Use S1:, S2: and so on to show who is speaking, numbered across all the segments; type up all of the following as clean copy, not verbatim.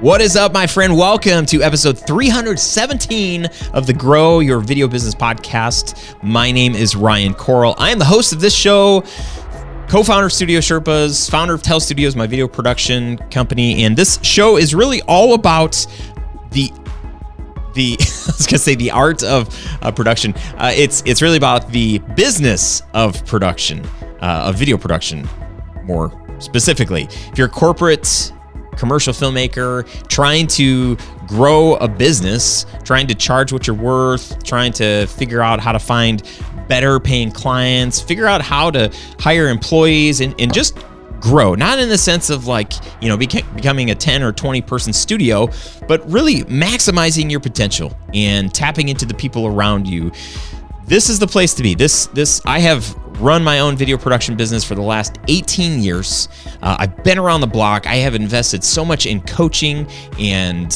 S1: What is up, my friend? Welcome to episode 317 of the Grow Your Video Business podcast. My name is Ryan Coral. I am the host of this show, co-founder of Studio Sherpas, founder of Tell Studios, my video production company. And this show is really all about the I was gonna say the art of production. It's really about the business of production, of video production, more specifically. If you're a corporate commercial filmmaker trying to grow a business, trying to charge what you're worth, trying to figure out how to find better paying clients, figure out how to hire employees and just grow, not in the sense of like, you know, becoming a 10 or 20 person studio, but really maximizing your potential and tapping into the people around you. This is the place to be. I have run my own video production business for the last 18 years. I've been around the block. I have invested so much in coaching and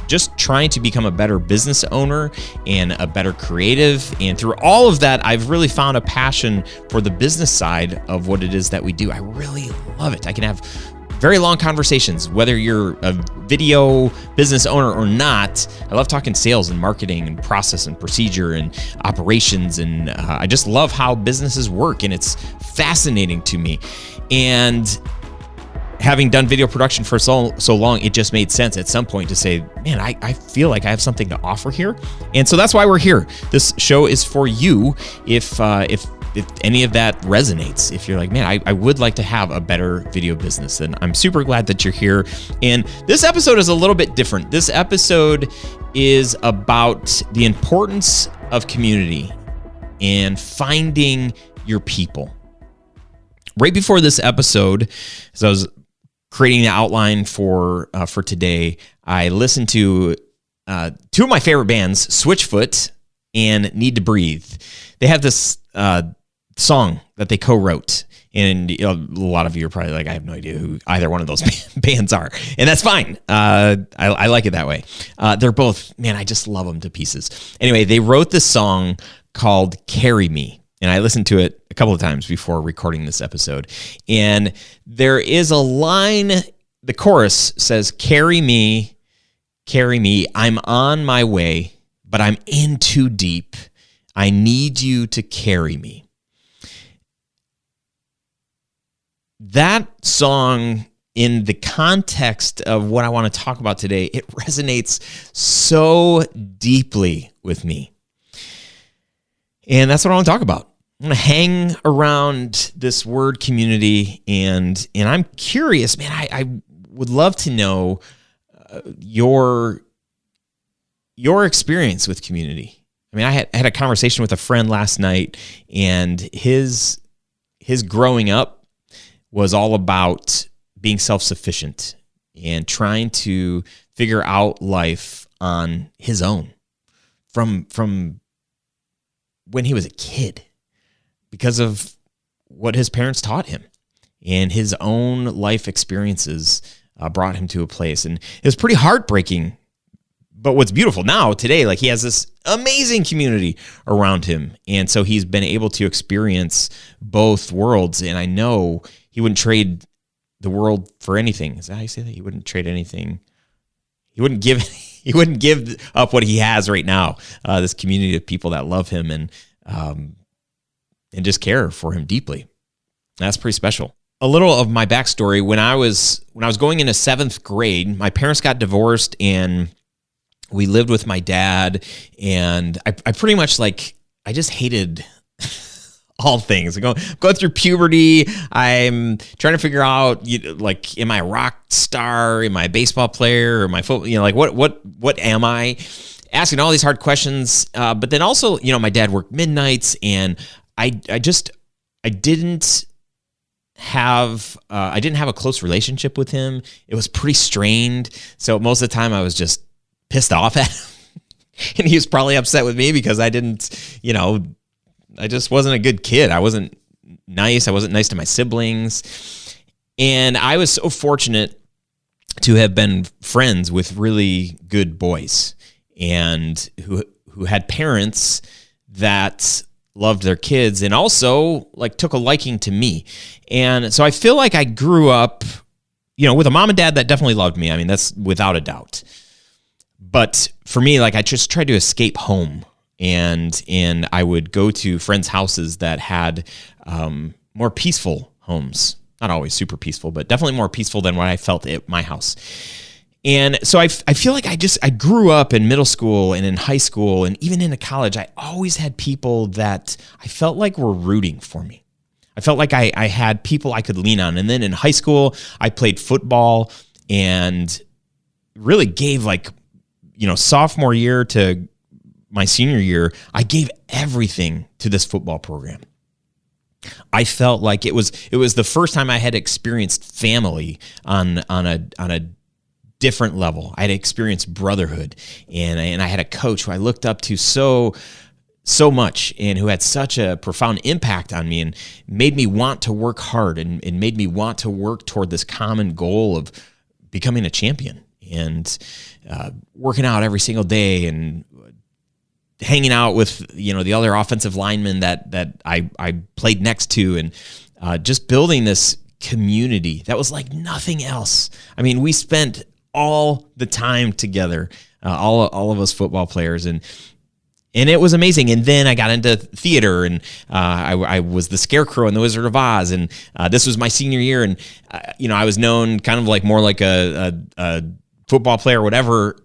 S1: just trying to become a better business owner and a better creative. And through all of that, I've really found a passion for the business side of what it is that we do. I really love it. I can have very long conversations, whether you're a video business owner or not. I love talking sales and marketing and process and procedure and operations. And I just love how businesses work, and it's fascinating to me. And having done video production for so long, it just made sense at some point to say, man, I feel like I have something to offer here. And so that's why we're here. This show is for you. If any of that resonates, if you're like, man, I would like to have a better video business, then I'm super glad that you're here. And this episode is a little bit different. This episode is about the importance of community and finding your people. Right before this episode, as I was creating the outline for today, I listened to two of my favorite bands, Switchfoot and Need to Breathe. They have this song that they co-wrote, and a lot of you are probably like, I have no idea who either one of those bands are, and that's fine. I like it that way. They're both, man, I just love them to pieces. Anyway, they wrote this song called Carry Me, and I listened to it a couple of times before recording this episode, and there is a line, the chorus says, carry me, I'm on my way, but I'm in too deep. I need you to carry me. That song, in the context of what I want to talk about today, it resonates so deeply with me. And that's what I want to talk about. I'm going to hang around this word community, and I'm curious, man, I would love to know your experience with community. I mean, I had a conversation with a friend last night, and his growing up was all about being self-sufficient and trying to figure out life on his own from when he was a kid, because of what his parents taught him, and his own life experiences brought him to a place. And it was pretty heartbreaking. But what's beautiful now, today, like, he has this amazing community around him. And so he's been able to experience both worlds. And I know he wouldn't trade the world for anything. Is that how you say that? He wouldn't trade anything. He wouldn't give up what he has right now. This community of people that love him and just care for him deeply. That's pretty special. A little of my backstory: when I was going into 7th grade, my parents got divorced, and we lived with my dad, and I pretty much, like, I just hated all things. Going through puberty, I'm trying to figure out, like, am I a rock star? Am I a baseball player? Or am I football? Like, what am I? Asking all these hard questions. But then also, my dad worked midnights, and I didn't have a close relationship with him. It was pretty strained. So most of the time I was just pissed off at him. And he was probably upset with me because I didn't, I just wasn't a good kid. I wasn't nice. I wasn't nice to my siblings. And I was so fortunate to have been friends with really good boys, and who had parents that loved their kids and also, like, took a liking to me. And so I feel like I grew up with a mom and dad that definitely loved me. I mean, that's without a doubt. But for me, like, I just tried to escape home, and I would go to friends' houses that had more peaceful homes. Not always super peaceful, but definitely more peaceful than what I felt at my house. And so I feel like I grew up in middle school and in high school and even into college. I always had people that I felt like were rooting for me. I felt like I had people I could lean on. And then in high school, I played football and really gave, like, sophomore year to my senior year, I gave everything to this football program. I felt like it was the first time I had experienced family on a different level. I had experienced brotherhood, and I had a coach who I looked up to so much, and who had such a profound impact on me and made me want to work hard and made me want to work toward this common goal of becoming a champion and working out every single day and hanging out with, the other offensive linemen that I played next to, and just building this community that was like nothing else. I mean, we spent all the time together, all of us football players, and it was amazing. And then I got into theater, and I was the Scarecrow in The Wizard of Oz, and this was my senior year, and I was known kind of like more like a football player, whatever,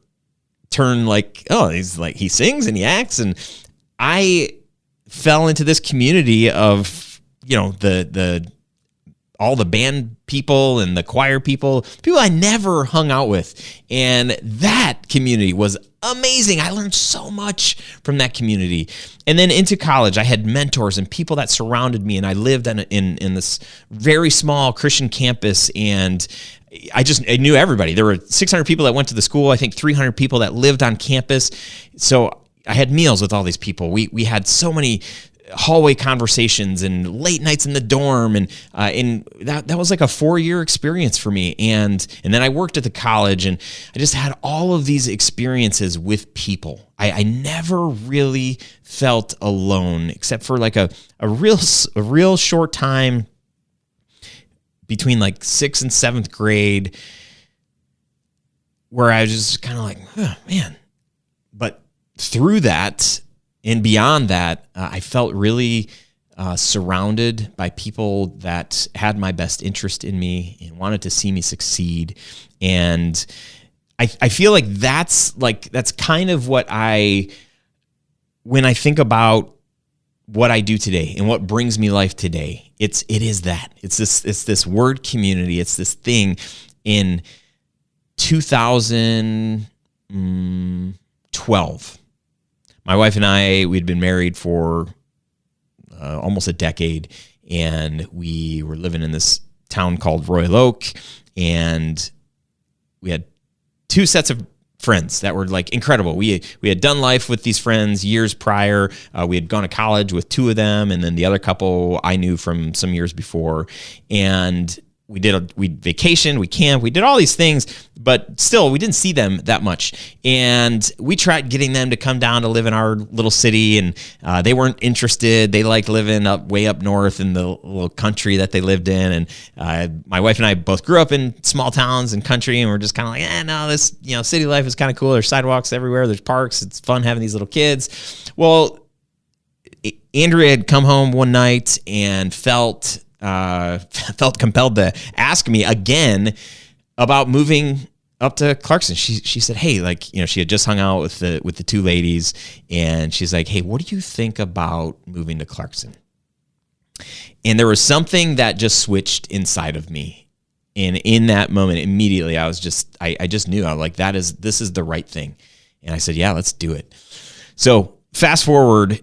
S1: turn like, oh, he sings and he acts, and I fell into this community of the all the band people and the choir people I never hung out with. And that community was amazing. I learned so much from that community. And then into college, I had mentors and people that surrounded me, and I lived in this very small Christian campus, and I knew everybody. There were 600 people that went to the school, I think 300 people that lived on campus. So I had meals with all these people. We had so many hallway conversations and late nights in the dorm, and that was like a 4-year experience for me. And then I worked at the college, and I just had all of these experiences with people. I never really felt alone, except for like a real short time between like 6th and 7th grade, where I was just kind of like, oh, man. But through that and beyond that, I felt really surrounded by people that had my best interest in me and wanted to see me succeed. And I feel like that's kind of what when I think about what I do today and what brings me life today, it is that. It's this word community. It's this thing. In 2012, my wife and we'd been married for almost a decade, and we were living in this town called Royal Oak, and we had 2 sets of friends that were like incredible. We had done life with these friends years prior. We had gone to college with 2 of them, and then the other couple I knew from some years before. And we vacationed, we camped, we did all these things, but still we didn't see them that much. And we tried getting them to come down to live in our little city, and they weren't interested. They liked living way up north in the little country that they lived in. And my wife and I both grew up in small towns and country, and we're just kind of like, no, this city life is kind of cool. There's sidewalks everywhere. There's parks. It's fun having these little kids. Well, Andrea had come home one night and felt compelled to ask me again about moving up to Clarkson. She said, hey, she had just hung out with the 2 ladies, and she's like, hey, what do you think about moving to Clarkson? And there was something that just switched inside of me. And in that moment, immediately, I just knew. I was like, this is the right thing. And I said, yeah, let's do it. So fast forward,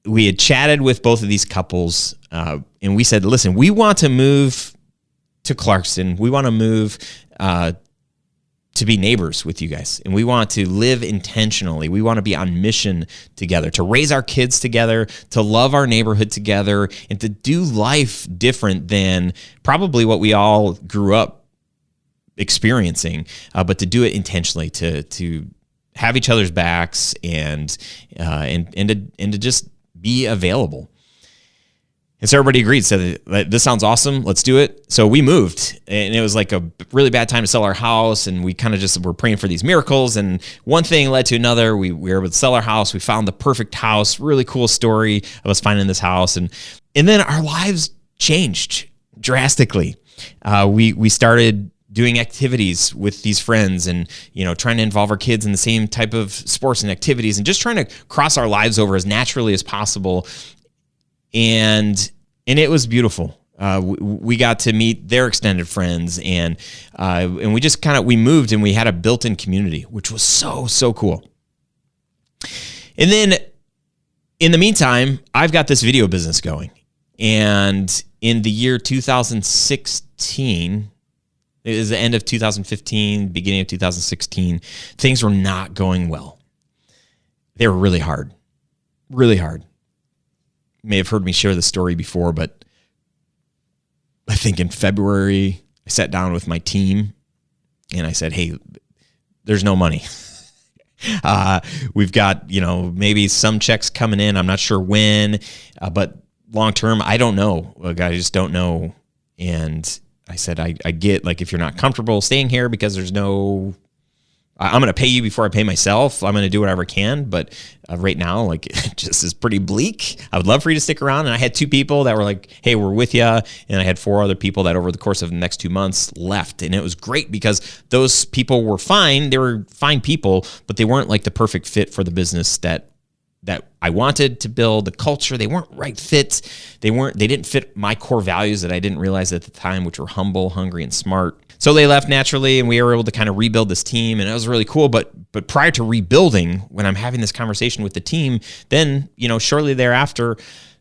S1: we had chatted with both of these couples, and we said, listen, we want to move to Clarkson. We want to move to be neighbors with you guys, and we want to live intentionally. We want to be on mission together, to raise our kids together, to love our neighborhood together, and to do life different than probably what we all grew up experiencing, but to do it intentionally, to have each other's backs and to just be available. And so everybody agreed, said, this sounds awesome. Let's do it. So we moved, and it was like a really bad time to sell our house. And we kind of just were praying for these miracles. And one thing led to another. We were able to sell our house. We found the perfect house. Really cool story of us finding this house. And then our lives changed drastically. We started doing activities with these friends and, trying to involve our kids in the same type of sports and activities and just trying to cross our lives over as naturally as possible. And it was beautiful. We got to meet their extended friends, and we just we moved, and we had a built-in community, which was so cool. And then in the meantime, I've got this video business going, and in the year 2016, it was the end of 2015, beginning of 2016, things were not going well. They were really hard. Really hard. You may have heard me share this story before, but I think in February, I sat down with my team and I said, hey, there's no money. We've got, maybe some checks coming in. I'm not sure when, but long term, I don't know. Look, I just don't know. And I said, I get, if you're not comfortable staying here because there's no, I'm going to pay you before I pay myself. I'm going to do whatever I can. But right now, it just is pretty bleak. I would love for you to stick around. And I had 2 people that were like, hey, we're with you. And I had 4 other people that over the course of the next 2 months left. And it was great because those people were fine. They were fine people, but they weren't the perfect fit for the business that I wanted to build, the culture. They weren't right fit. They didn't fit my core values that I didn't realize at the time, which were humble, hungry, and smart. So they left naturally, and we were able to kind of rebuild this team, and it was really cool. But prior to rebuilding, when I'm having this conversation with the team, then, shortly thereafter,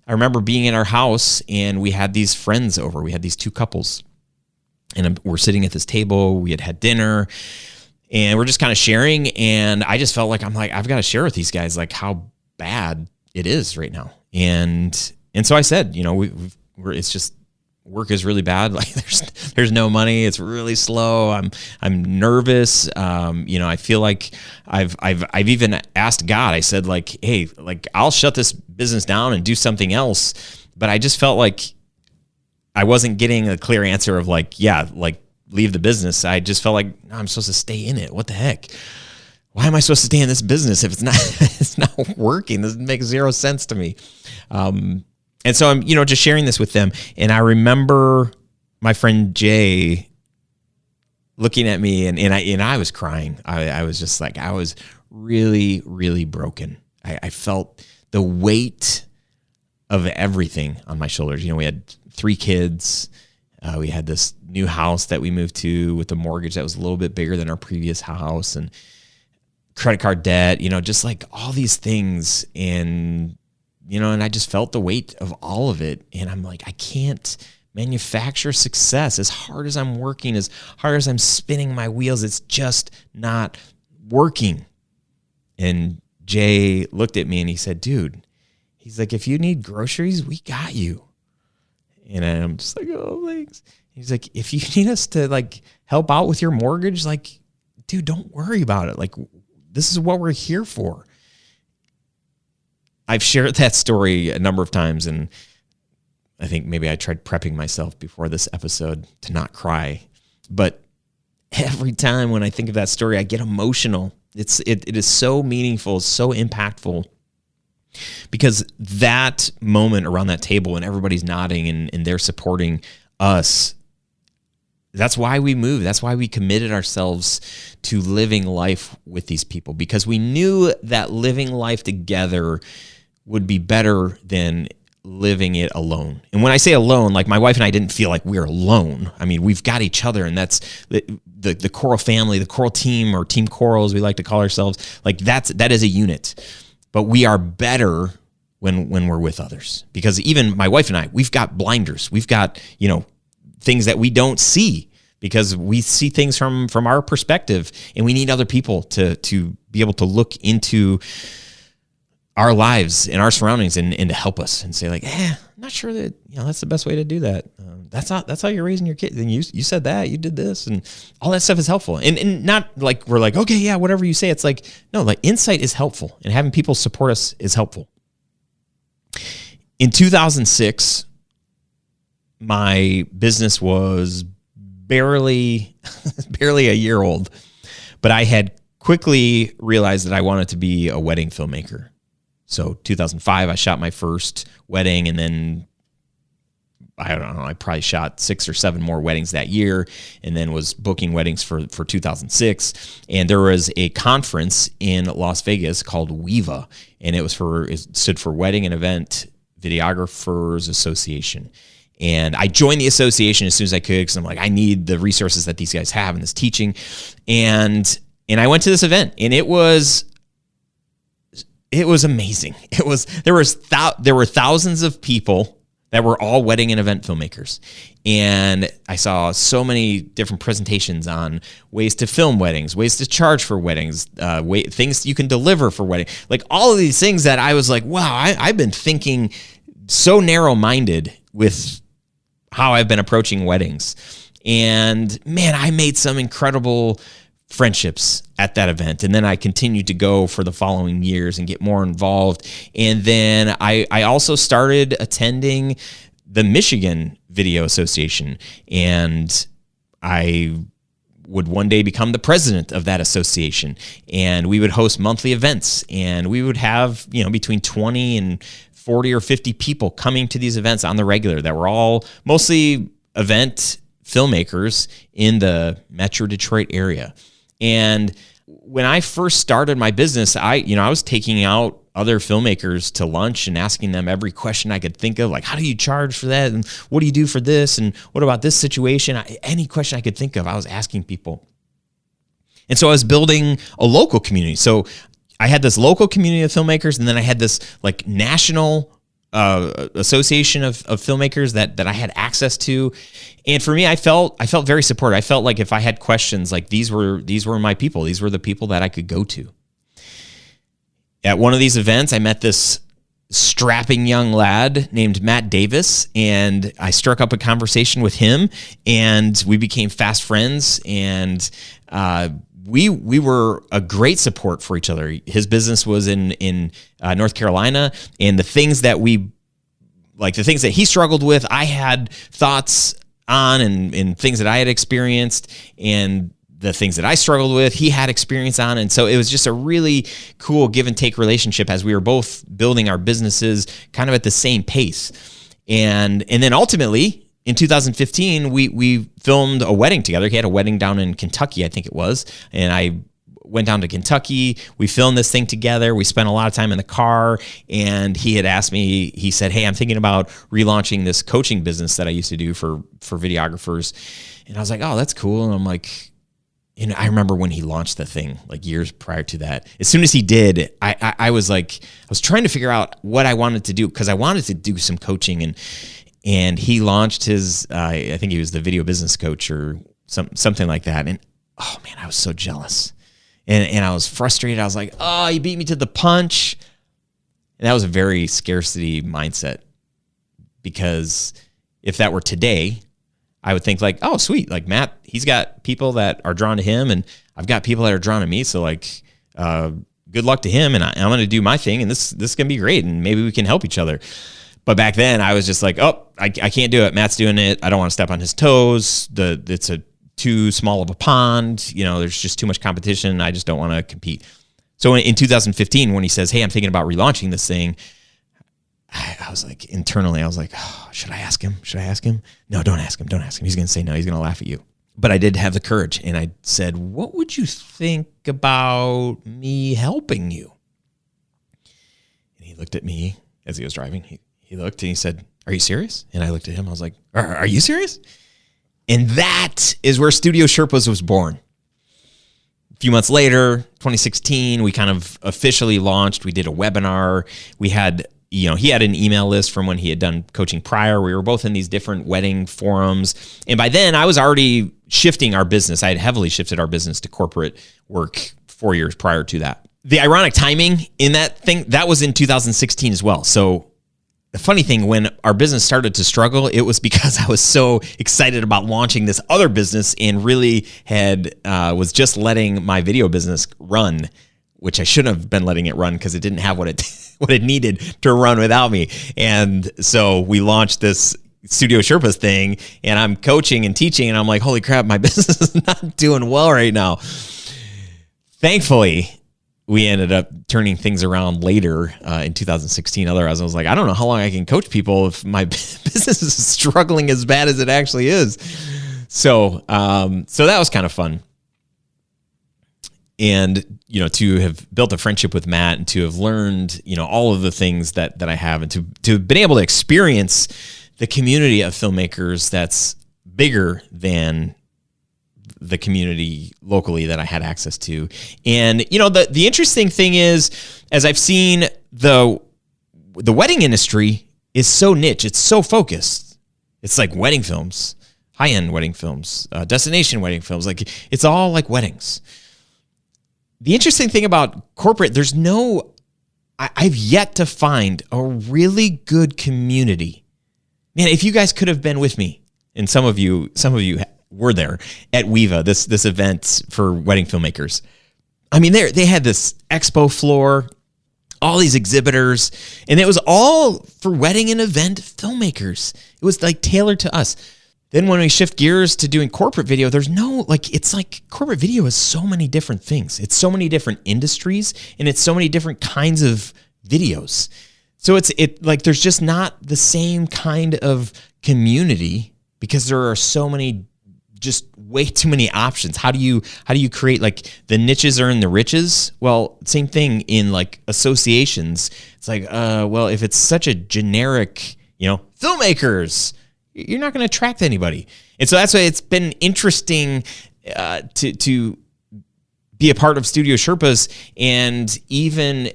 S1: I remember being in our house, and we had these friends over. We had these 2 couples, and we're sitting at this table. We had dinner, and we're just kind of sharing, and I just felt I've got to share with these guys, how bad it is right now. And so I said, it's just, work is really bad. There's no money. It's really slow. I'm nervous. I feel like I've even asked God. I said hey, I'll shut this business down and do something else. But I just felt like I wasn't getting a clear answer of leave the business. I just felt like, no, I'm supposed to stay in it. What the heck? Why am I supposed to stay in this business if it's not working? This makes zero sense to me. And so I'm, just sharing this with them. And I remember my friend Jay looking at me, and I was crying. I was just I was really, really broken. I felt the weight of everything on my shoulders. We had 3 kids. We had this new house that we moved to with a mortgage that was a little bit bigger than our previous house, and credit card debt, just all these things. And and I just felt the weight of all of it. And I'm I can't manufacture success. As hard as I'm working, as hard as I'm spinning my wheels, it's just not working. And Jay looked at me and he said, dude, he's if you need groceries, we got you. And I'm just oh, thanks. He's if you need us to help out with your mortgage, dude, don't worry about it. This is what we're here for. I've shared that story a number of times, and I think maybe I tried prepping myself before this episode to not cry. But every time when I think of that story, I get emotional. It is so meaningful, so impactful, because that moment around that table and everybody's nodding and they're supporting us, that's why we moved. That's why we committed ourselves to living life with these people, because we knew that living life together would be better than living it alone. And when I say alone, my wife and I didn't feel like we're alone. I mean, we've got each other, and that's the Coral family, the Coral team, or Team Coral, as we like to call ourselves. That is a unit. But we are better when we're with others, because even my wife and I, we've got blinders. We've got, things that we don't see, because we see things from our perspective, and we need other people to be able to look into our lives and our surroundings and to help us and say I'm not sure that, that's the best way to do that. That's how you're raising your kids. And you said that, you did this, and all that stuff is helpful. And not we're okay, yeah, whatever you say. It's no, insight is helpful, and having people support us is helpful. In 2006, my business was barely a year old, but I had quickly realized that I wanted to be a wedding filmmaker. So 2005, I shot my first wedding, and then I don't know, I probably shot 6 or 7 more weddings that year, and then was booking weddings for 2006. And there was a conference in Las Vegas called WEVA, and it stood for Wedding and Event Videographers Association. And I joined the association as soon as I could, because I'm like, I need the resources that these guys have in this teaching. And I went to this event, and it was amazing. There were thousands of people that were all wedding and event filmmakers. And I saw so many different presentations on ways to film weddings, ways to charge for weddings, things you can deliver for wedding. Like all of these things that I was like, wow, I've been thinking so narrow-minded with how I've been approaching weddings. And man, I made some incredible friendships at that event. And then I continued to go for the following years and get more involved. And then I also started attending the Michigan Video Association, and I would one day become the president of that association. And we would host monthly events, and we would have, between 20 and 40 or 50 people coming to these events on the regular that were all mostly event filmmakers in the Metro Detroit area. And when I first started my business, I was taking out other filmmakers to lunch and asking them every question I could think of, like, how do you charge for that? And what do you do for this? And what about this situation? Any question I could think of, I was asking people. And so I was building a local community. So I had this local community of filmmakers, and then I had this like national association of filmmakers that I had access to. And for me, I felt very supported. I felt like if I had questions, like these were my people. These were the people that I could go to. At one of these events, I met this strapping young lad named Matt Davis, and I struck up a conversation with him, and we became fast friends, and we were a great support for each other. His business was in North Carolina, and the things that he struggled with, I had thoughts on, and things that I had experienced, and the things that I struggled with, he had experience on. And so it was just a really cool give and take relationship as we were both building our businesses kind of at the same pace. And then ultimately in 2015, we filmed a wedding together. He had a wedding down in Kentucky, I think it was. And I went down to Kentucky. We filmed this thing together. We spent a lot of time in the car, and he had asked me, he said, hey, I'm thinking about relaunching this coaching business that I used to do for videographers. And I was like, oh, that's cool. And I'm like, I remember when he launched the thing, like years prior to that. As soon as he did, I was trying to figure out what I wanted to do, because I wanted to do some coaching, and he launched his, I think he was the video business coach or something like that. And oh man, I was so jealous, and I was frustrated. I was like, oh, he beat me to the punch. And that was a very scarcity mindset, because if that were today, I would think like, oh, sweet. Like Matt, he's got people that are drawn to him, and I've got people that are drawn to me. So like, good luck to him. And I'm going to do my thing, and this is going to be great. And maybe we can help each other. But back then I was just like, oh, I can't do it. Matt's doing it. I don't want to step on his toes. It's too small of a pond. There's just too much competition. I just don't want to compete. So in 2015, when he says, hey, I'm thinking about relaunching this thing, I was like, internally, I was like, oh, should I ask him? No, don't ask him. He's going to say no. He's going to laugh at you. But I did have the courage, and I said, what would you think about me helping you? And he looked at me as he was driving. He looked and he said, are you serious? And I looked at him. I was like, are you serious? And that is where Studio Sherpas was born. A few months later, 2016, we kind of officially launched. We did a webinar. We had he had an email list from when he had done coaching prior. We were both in these different wedding forums. And by then I was already shifting our business. I had heavily shifted our business to corporate work 4 years prior to that. The ironic timing in that thing, that was in 2016 as well. So the funny thing, when our business started to struggle, it was because I was so excited about launching this other business, and really was just letting my video business run, which I shouldn't have been letting it run, because it didn't have what it needed to run without me. And so we launched this Studio Sherpas thing, and I'm coaching and teaching, and I'm like, holy crap, my business is not doing well right now. Thankfully, we ended up turning things around later in 2016. Otherwise, I was like, I don't know how long I can coach people if my business is struggling as bad as it actually is. So that was kind of fun. And, to have built a friendship with Matt and to have learned, all of the things that I have, and to have been able to experience the community of filmmakers that's bigger than the community locally that I had access to. And, the interesting thing is, as I've seen, the wedding industry is so niche. It's so focused. It's like wedding films, high-end wedding films, destination wedding films. Like, it's all like weddings. The interesting thing about corporate, I've yet to find a really good community. Man, if you guys could have been with me, and some of you were there at WEVA, this event for wedding filmmakers. I mean, they had this expo floor, all these exhibitors, and it was all for wedding and event filmmakers. It was like tailored to us. Then when we shift gears to doing corporate video, it's like corporate video is so many different things. It's so many different industries, and it's so many different kinds of videos. So there's just not the same kind of community because there are so many, just way too many options. How do you create, like, the niches are in the riches? Well, same thing in like associations. It's like, if it's such a generic, filmmakers, you're not going to attract anybody. And so that's why it's been interesting to be a part of Studio Sherpas, and even,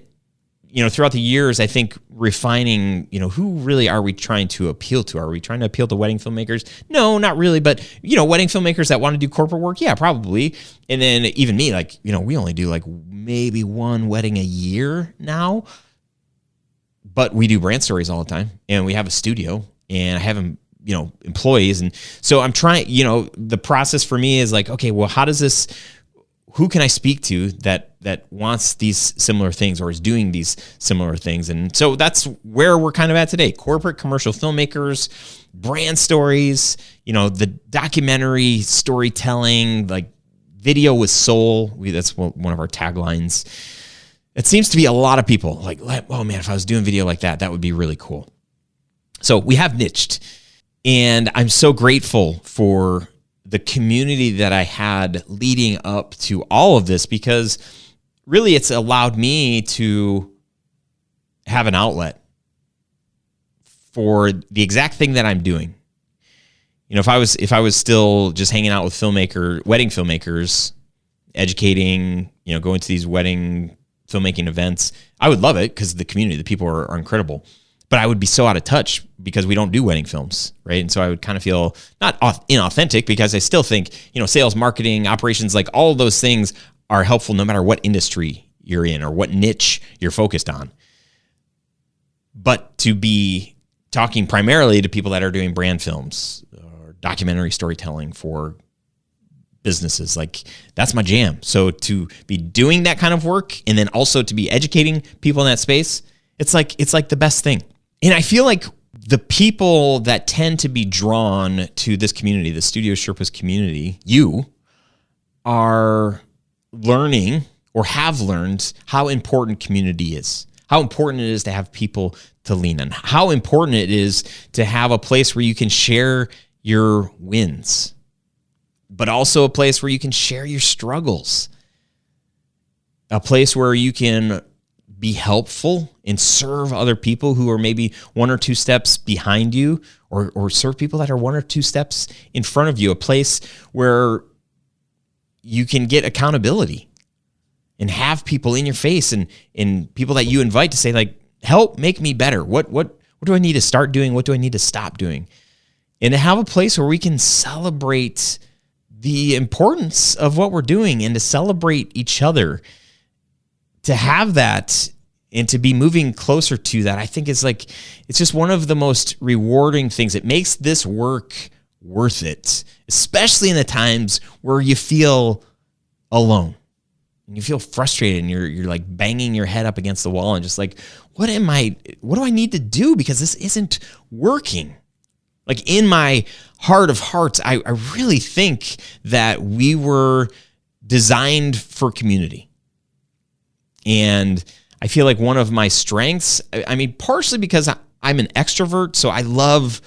S1: throughout the years, I think refining, who really are we trying to appeal to? Are we trying to appeal to wedding filmmakers? No, not really. But, wedding filmmakers that want to do corporate work, yeah, probably. And then even me, like, we only do like maybe one wedding a year now, but we do brand stories all the time, and we have a studio, and I have them, employees. And so I'm trying, the process for me is like, okay, well, who can I speak to that wants these similar things or is doing these similar things? And so that's where we're kind of at today. Corporate commercial filmmakers, brand stories, the documentary storytelling, like video with soul. That's one of our taglines. It seems to be a lot of people like, oh man, if I was doing video like that, that would be really cool. So we have niched, and I'm so grateful for the community that I had leading up to all of this, because really it's allowed me to have an outlet for the exact thing that I'm doing. If I was still just hanging out with wedding filmmakers, educating, going to these wedding filmmaking events, I would love it because the community, the people are incredible. But I would be so out of touch because we don't do wedding films, right? And so I would kind of feel not inauthentic, because I still think, sales, marketing, operations, like all of those things are helpful no matter what industry you're in or what niche you're focused on. But to be talking primarily to people that are doing brand films or documentary storytelling for businesses, like, that's my jam. So to be doing that kind of work and then also to be educating people in that space, it's like the best thing. And I feel like the people that tend to be drawn to this community, the Studio Sherpas community, you are learning or have learned how important community is, how important it is to have people to lean on, how important it is to have a place where you can share your wins, but also a place where you can share your struggles, a place where you can be helpful and serve other people who are maybe one or two steps behind you, or serve people that are one or two steps in front of you, a place where you can get accountability and have people in your face and people that you invite to say, like, help make me better. What do I need to start doing? What do I need to stop doing? And to have a place where we can celebrate the importance of what we're doing and to celebrate each other. To have that and to be moving closer to that, I think it's just one of the most rewarding things. It makes this work worth it, especially in the times where you feel alone and you feel frustrated and you're like banging your head up against the wall and just like, what do I need to do? Because this isn't working. Like in my heart of hearts, I really think that we were designed for community. And I feel like one of my strengths, I mean, partially because I'm an extrovert, so I love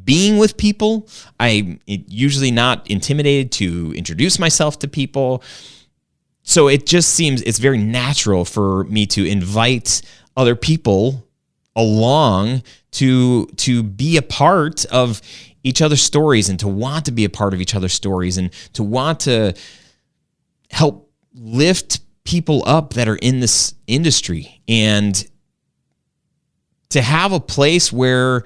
S1: being with people. I'm usually not intimidated to introduce myself to people. So it just seems it's very natural for me to invite other people along to be a part of each other's stories and to want to be a part of each other's stories and to want to help lift people up that are in this industry and to have a place where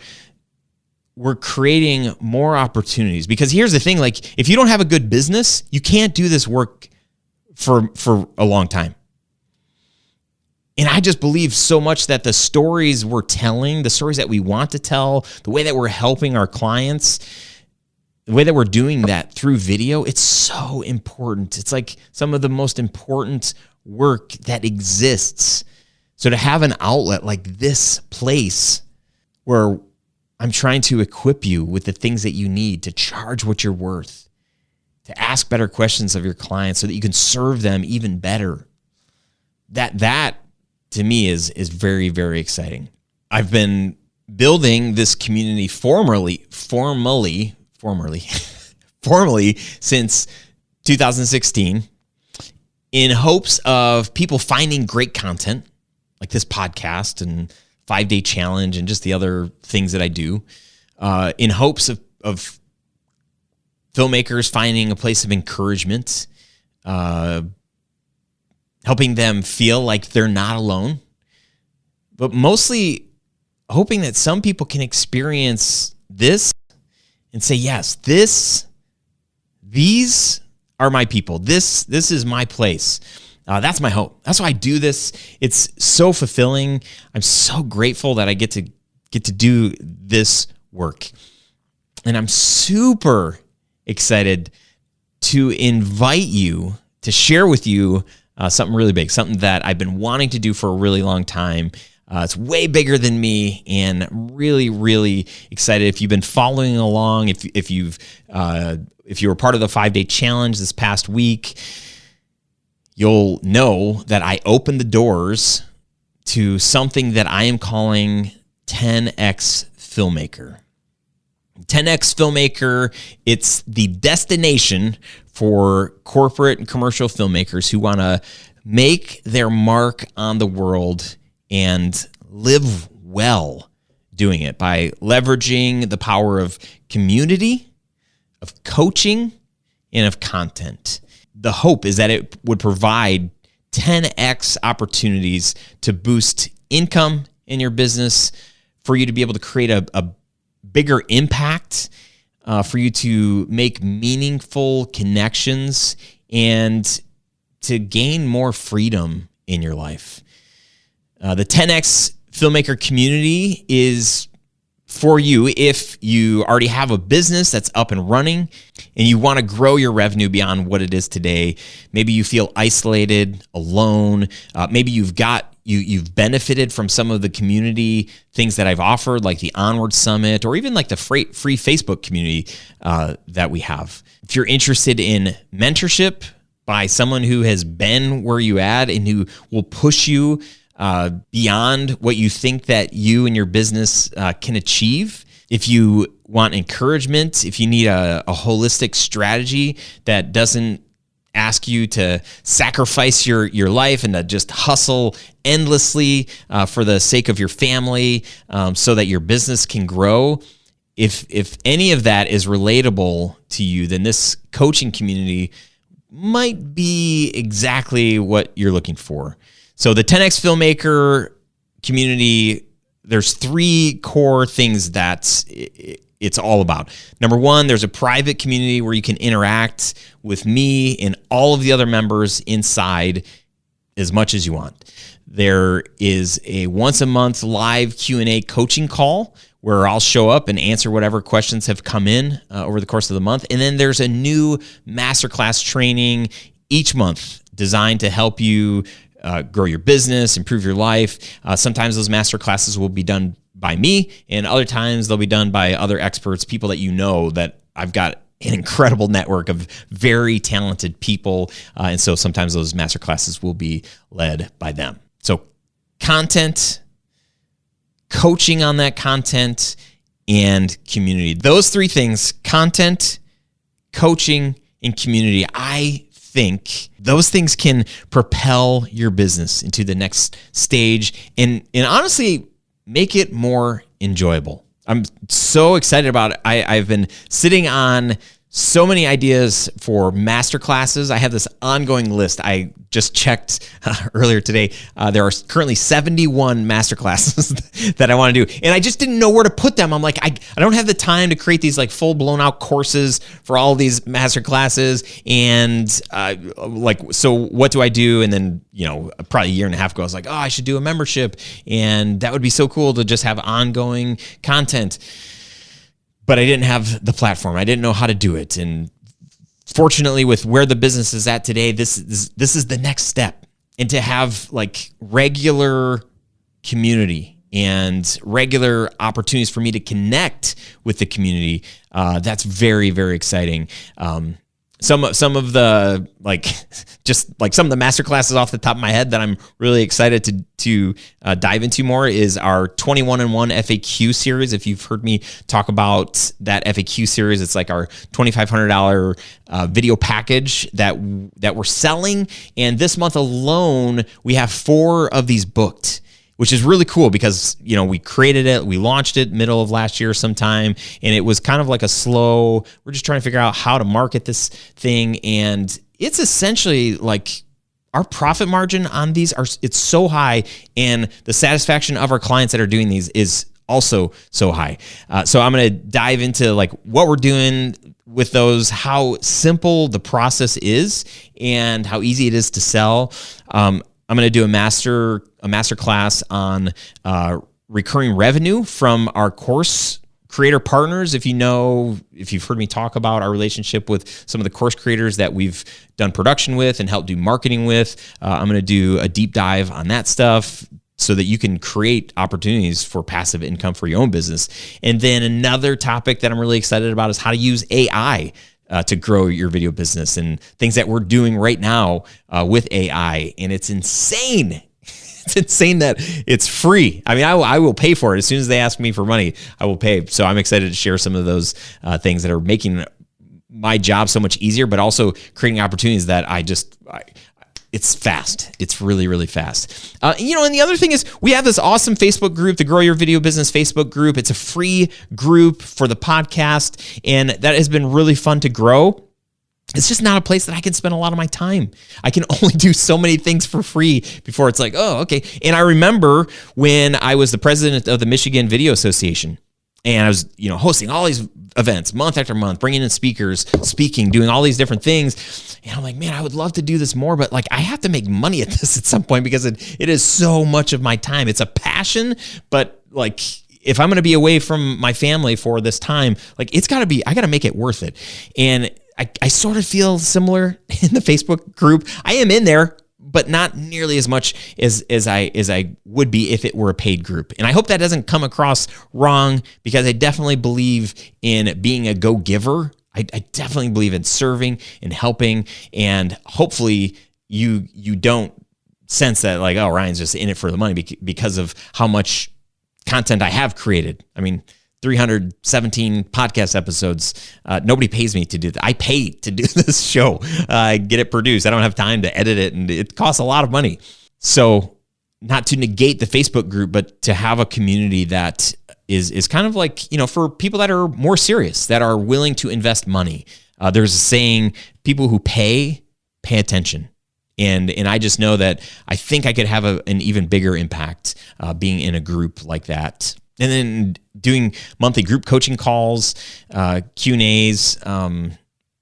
S1: we're creating more opportunities. Because here's the thing, like if you don't have a good business, you can't do this work for a long time. And I just believe so much that the stories we're telling, the stories that we want to tell, the way that we're helping our clients, the way that we're doing that through video, it's so important. It's like some of the most important work that exists. So to have an outlet like this place where I'm trying to equip you with the things that you need to charge what you're worth, to ask better questions of your clients so that you can serve them even better. That to me is very, very exciting. I've been building this community formally since 2016 in hopes of people finding great content like this podcast and 5-day challenge and just the other things that I do, in hopes of filmmakers finding a place of encouragement, helping them feel like they're not alone, but mostly hoping that some people can experience this and say, yes, these are my people. This is my place. That's my hope. That's why I do this. It's so fulfilling. I'm so grateful that I get to do this work. And I'm super excited to invite you to share with you something really big, something that I've been wanting to do for a really long time. It's way bigger than me, and I'm really, really excited. If you've been following along, if you were part of the 5-day challenge this past week, you'll know that I opened the doors to something that I am calling 10X Filmmaker. 10X Filmmaker, it's the destination for corporate and commercial filmmakers who want to make their mark on the world and live well doing it by leveraging the power of community, of coaching, and of content. The hope is that it would provide 10X opportunities to boost income in your business, for you to be able to create a bigger impact, for you to make meaningful connections, and to gain more freedom in your life. The 10X Filmmaker community is for you if you already have a business that's up and running and you want to grow your revenue beyond what it is today. Maybe you feel isolated, alone. Maybe you've benefited from some of the community things that I've offered, like the Onward Summit, or even like the free Facebook community that we have. If you're interested in mentorship by someone who has been where you at and who will push you beyond what you think that you and your business can achieve. If you want encouragement, if you need a holistic strategy that doesn't ask you to sacrifice your life and to just hustle endlessly for the sake of your family, so that your business can grow. If any of that is relatable to you, then this coaching community might be exactly what you're looking for. So the 10X Filmmaker community, there's 3 core things that it's all about. Number 1, there's a private community where you can interact with me and all of the other members inside as much as you want. There is a once a month live Q&A coaching call where I'll show up and answer whatever questions have come in over the course of the month. And then there's a new masterclass training each month designed to help you grow your business, improve your life. Sometimes those master classes will be done by me, and other times they'll be done by other experts, people that you know that I've got an incredible network of very talented people. And so sometimes those masterclasses will be led by them. So content, coaching on that content, and community. Those three things, content, coaching, and community, I think those things can propel your business into the next stage and honestly make it more enjoyable. I'm so excited about it. I've been sitting on so many ideas for masterclasses. I have this ongoing list. I just checked earlier today. There are currently 71 masterclasses that I want to do. And I just didn't know where to put them. I'm like, I don't have the time to create these like full blown out courses for all these masterclasses. And so what do I do? And then, probably a year and a half ago, I was like, oh, I should do a membership. And that would be so cool to just have ongoing content. But I didn't have the platform. I didn't know how to do it. And fortunately, with where the business is at today, this is the next step. And to have like regular community and regular opportunities for me to connect with the community, that's very, very exciting. Some of the some of the masterclasses off the top of my head that I'm really excited to dive into more is our 21-in-1 FAQ series. If you've heard me talk about that FAQ series, it's like our $2,500 video package that we're selling. And this month alone, we have 4 of these booked, which is really cool because, we created it, we launched it middle of last year sometime, and it was kind of like we're just trying to figure out how to market this thing. And it's essentially like our profit margin on these it's so high, and the satisfaction of our clients that are doing these is also so high. So I'm going to dive into like what we're doing with those, how simple the process is and how easy it is to sell. I'm going to do a master class on recurring revenue from our course creator partners. If you've heard me talk about our relationship with some of the course creators that we've done production with and helped do marketing with, I'm going to do a deep dive on that stuff so that you can create opportunities for passive income for your own business. And then another topic that I'm really excited about is how to use AI to grow your video business and things that we're doing right now with AI. And it's insane. It's insane that it's free. I mean, I will pay for it. As soon as they ask me for money, I will pay. So I'm excited to share some of those things that are making my job so much easier, but also creating opportunities that it's fast. It's really, really fast. And the other thing is we have this awesome Facebook group, the Grow Your Video Business Facebook group. It's a free group for the podcast, and that has been really fun to grow. It's just not a place that I can spend a lot of my time. I can only do so many things for free before it's like, oh, okay. And I remember when I was the president of the Michigan Video Association, and I was, hosting all these events month after month, bringing in speakers, speaking, doing all these different things. And I'm like, man, I would love to do this more, but I have to make money at this at some point because it is so much of my time. It's a passion, but if I'm going to be away from my family for this time, I got to make it worth it. And I sort of feel similar in the Facebook group. I am in there, but not nearly as much as I would be if it were a paid group. And I hope that doesn't come across wrong because I definitely believe in being a go-giver. I definitely believe in serving and helping. And hopefully you don't sense that oh, Ryan's just in it for the money because of how much content I have created. I mean, 317 podcast episodes. Nobody pays me to do that. I pay to do this show. I get it produced. I don't have time to edit it, and it costs a lot of money. So not to negate the Facebook group, but to have a community that is kind of for people that are more serious, that are willing to invest money. There's a saying, people who pay attention. And I just know that I think I could have an even bigger impact being in a group like that. And then doing monthly group coaching calls, Q&As,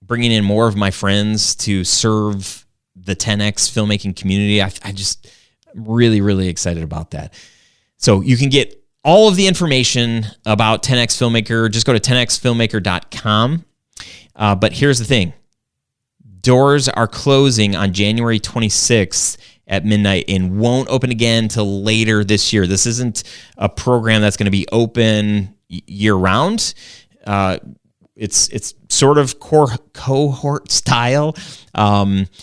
S1: bringing in more of my friends to serve the 10X filmmaking community. I just really, really excited about that. So you can get all of the information about 10X Filmmaker. Just go to 10xfilmmaker.com. But here's the thing. Doors are closing on January 26th, at midnight and won't open again till later this year. This isn't a program that's going to be open year round. It's sort of cohort style.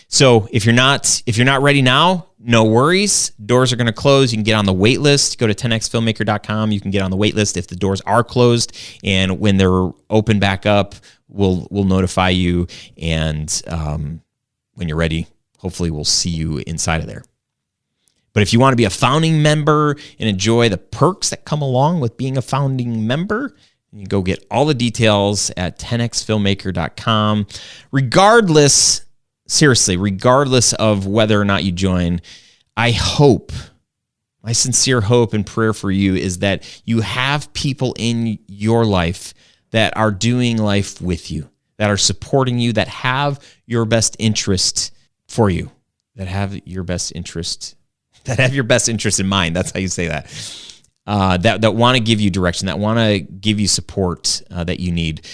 S1: So if you're not ready now, no worries. Doors are going to close. You can get on the wait list. Go to 10xfilmmaker.com. You can get on the wait list if the doors are closed, and when they're open back up, we'll notify you. And when you're ready, hopefully we'll see you inside of there. But if you want to be a founding member and enjoy the perks that come along with being a founding member, you can go get all the details at 10xfilmmaker.com. Regardless of whether or not you join, my sincere hope and prayer for you is that you have people in your life that are doing life with you, that are supporting you, that have your best interest for you, that have your best interest in mind. That's how you say that. That want to give you direction, that want to give you support that you need.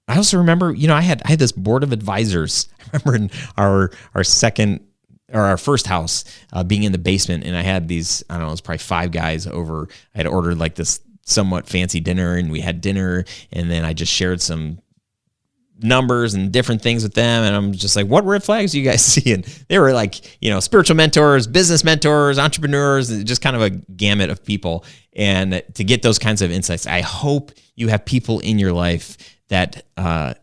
S1: I also remember, I had this board of advisors. I remember in our first house being in the basement, and I had these, I don't know, it was probably 5 guys over. I had ordered like this somewhat fancy dinner, and we had dinner, and then I just shared some numbers and different things with them, and I'm just like, what red flags do you guys see? And they were like, spiritual mentors, business mentors, entrepreneurs, just kind of a gamut of people. And to get those kinds of insights, I hope you have people in your life that are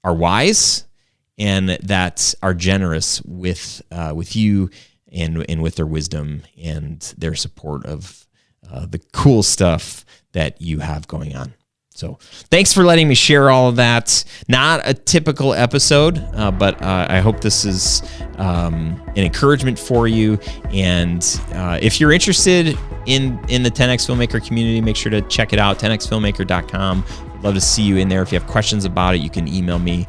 S1: wise and that are generous with you and with their wisdom and their support of the cool stuff that you have going on. So thanks for letting me share all of that. Not a typical episode, but I hope this is an encouragement for you. And if you're interested in the 10X Filmmaker community, make sure to check it out, 10xfilmmaker.com. I'd love to see you in there. If you have questions about it, you can email me.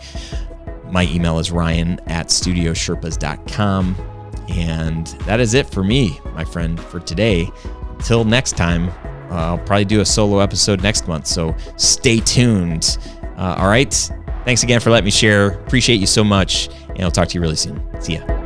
S1: My email is ryan@studiosherpas.com. And that is it for me, my friend, for today. Until next time, I'll probably do a solo episode next month, so stay tuned. All right. Thanks again for letting me share. Appreciate you so much, and I'll talk to you really soon. See ya.